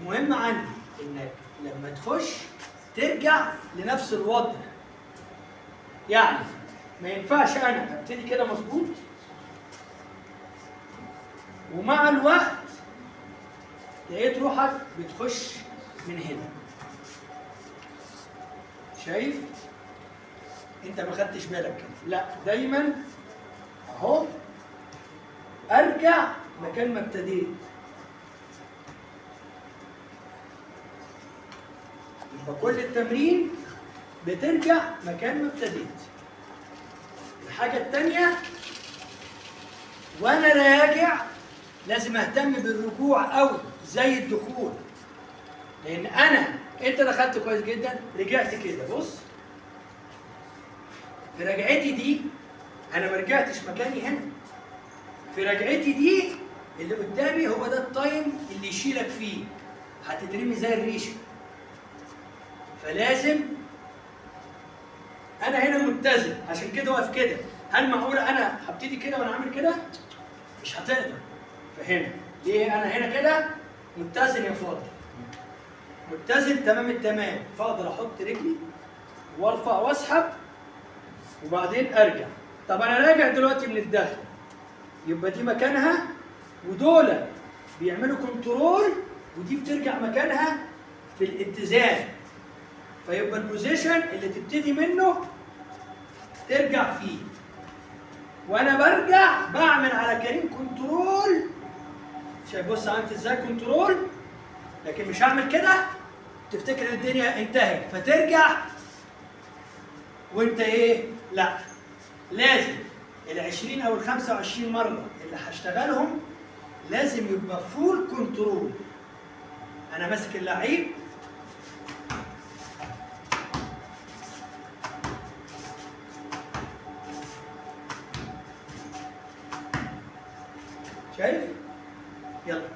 المهم عندي انك لما تخش ترجع لنفس الوضع. يعني ما ينفعش انا ابتدي كده مظبوط ومع الوقت لقيت روحك بتخش من هنا. شايف؟ انت ما خدتش بالك كده. لا، دايما اهو ارجع مكان ما ابتديت. يبقى كل التمرين بترجع مكان ما ابتديت. الحاجة التانية، وانا راجع لازم اهتم بالرجوع قوي زي الدخول. لان انت دخلت كويس جدا، رجعت كده. بص، في رجعتي دي انا ما رجعتش مكاني هنا. في رجعتي دي اللي قدامي هو ده التايم اللي يشيلك فيه، هتترمي زي الريشه. فلازم انا هنا متزن، عشان كده واقف كده. هل معقوله انا هبتدي كده وانا عامل كده؟ مش هتقدر. فهنا ليه انا هنا كده متزن يا فاضل، متزن تمام التمام، فاقدر احط رجلي وارفع واسحب وبعدين ارجع. طب انا راجع دلوقتي من الداخل، يبقى دي مكانها ودول بيعملوا كنترول ودي بترجع مكانها في الاتزان. فيبقى البوزيشن اللي تبتدي منه ترجع فيه، وانا برجع بعمل على كريم كنترول. شايف؟ بص عملت ازاي كنترول، لكن مش هعمل كده تفتكر الدنيا انتهت فترجع وانت ايه؟ لا، لازم ال20 او ال25 مره اللي هشتغلهم لازم يبقى فول كنترول. انا ماسك اللعيب شايف؟ يلا